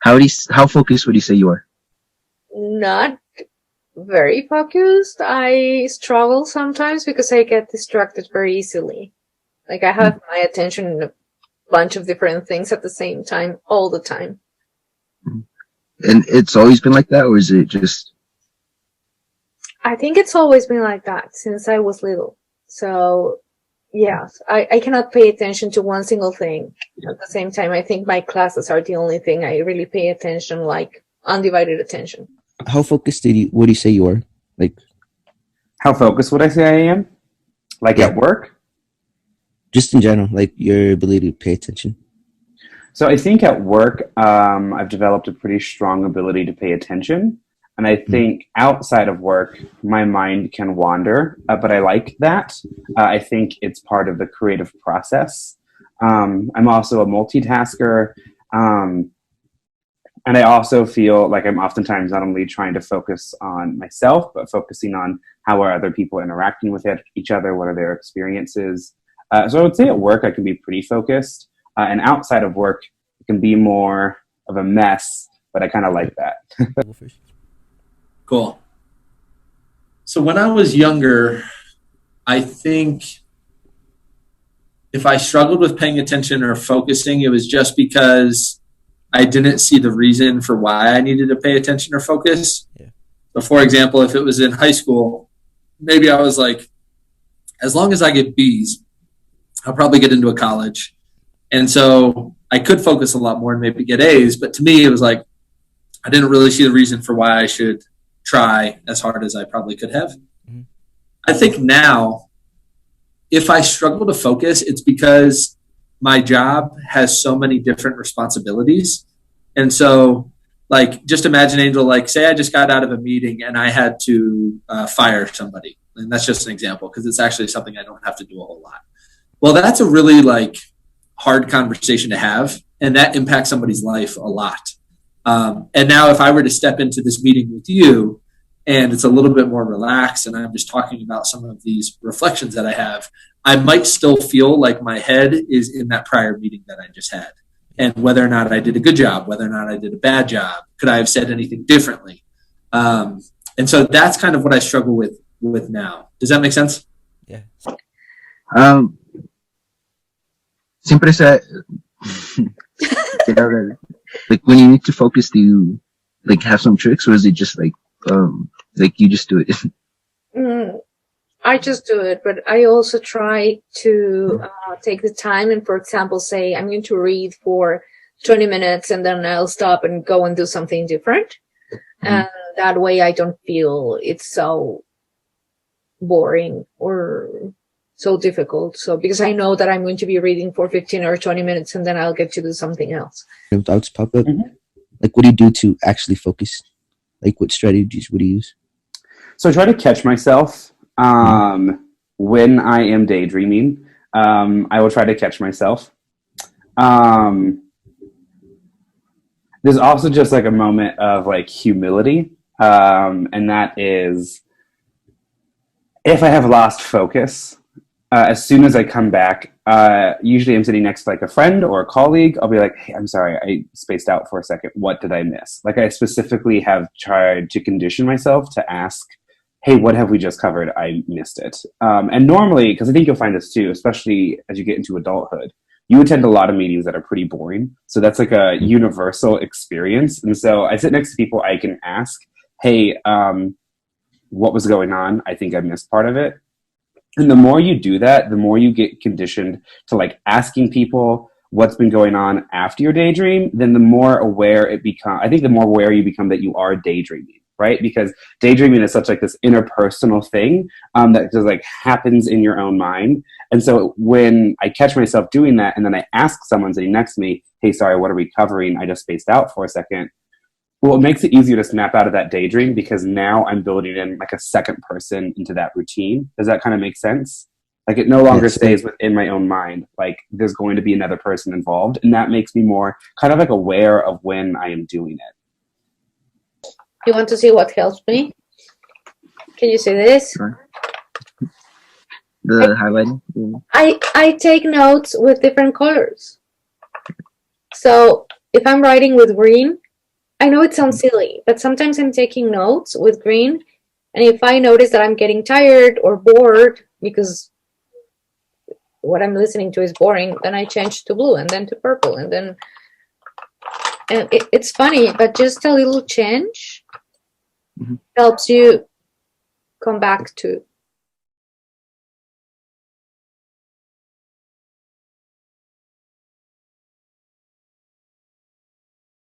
How focused would you say you are? Not very focused. I struggle sometimes because I get distracted very easily. Like I have my attention in a bunch of different things at the same time, all the time. And it's always been like that, or is it just? I think it's always been like that since I was little. So, yes, I cannot pay attention to one single thing at the same time. I think my classes are the only thing I really pay attention, like undivided attention. How focused would you say you are? Like, how focused would I say I am? Like at work? Just in general, like your ability to pay attention. So I think at work, I've developed a pretty strong ability to pay attention. And I think outside of work, my mind can wander, but I like that. I think it's part of the creative process. I'm also a multitasker. And I also feel like I'm oftentimes not only trying to focus on myself, but focusing on how are other people interacting with each other, what are their experiences. So I would say at work, I can be pretty focused. And outside of work, it can be more of a mess, but I kind of like that. Cool. So when I was younger, I think if I struggled with paying attention or focusing, it was just because I didn't see the reason for why I needed to pay attention or focus. Yeah. So for example, if it was in high school, maybe I was like, as long as I get B's, I'll probably get into a college. And so I could focus a lot more and maybe get A's. But to me, it was like, I didn't really see the reason for why I should try as hard as I probably could have. Mm-hmm. I think now, if I struggle to focus, it's because my job has so many different responsibilities. And so, like, just imagine, Angel, like, say I just got out of a meeting and I had to fire somebody. And that's just an example because it's actually something I don't have to do a whole lot. Well, that's a really, like, hard conversation to have. And that impacts somebody's life a lot. And now if I were to step into this meeting with you and it's a little bit more relaxed and I'm just talking about some of these reflections that I have, I might still feel like my head is in that prior meeting that I just had. And whether or not I did a good job, whether or not I did a bad job, could I have said anything differently? And so that's kind of what I struggle with now. Does that make sense? Yeah. Siempre se, like when you need to focus, do you like have some tricks, or is it just like you just do it? I just do it, but I also try to take the time and, for example, say I'm going to read for 20 minutes and then I'll stop and go and do something different. And that way I don't feel it's so boring or so difficult. So because I know that I'm going to be reading for 15 or 20 minutes and then I'll get to do something else. Doubts pop up. Like, what do you do to actually focus? Like, what strategies would you use? So I try to catch myself when I am daydreaming. I will try to catch myself. There's also just like a moment of like humility. And that is if I have lost focus, as soon as I come back, usually I'm sitting next to like a friend or a colleague. I'll be like, hey, I'm sorry, I spaced out for a second. What did I miss? Like I specifically have tried to condition myself to ask, hey, what have we just covered? I missed it. And normally, because I think you'll find this too, especially as you get into adulthood, you attend a lot of meetings that are pretty boring. So that's like a universal experience. And so I sit next to people I can ask, hey, what was going on? I think I missed part of it. And the more you do that, the more you get conditioned to like asking people what's been going on after your daydream, then the more aware it becomes. I think the more aware you become that you are daydreaming, right? Because daydreaming is such like this interpersonal thing that just like happens in your own mind. And so when I catch myself doing that and then I ask someone sitting next to me, hey, sorry, what are we covering? I just spaced out for a second. Well, it makes it easier to snap out of that daydream because now I'm building in like a second person into that routine. Does that kind of make sense? Like it no longer stays within my own mind. Like there's going to be another person involved. And that makes me more kind of like aware of when I am doing it. You want to see what helps me? Can you see this? Sure. The highlighting? I take notes with different colors. So if I'm writing with green, I know it sounds silly, but sometimes I'm taking notes with green. And if I notice that I'm getting tired or bored because what I'm listening to is boring, then I change to blue and then to purple. And it's funny, but just a little change Mhm. helps you come back to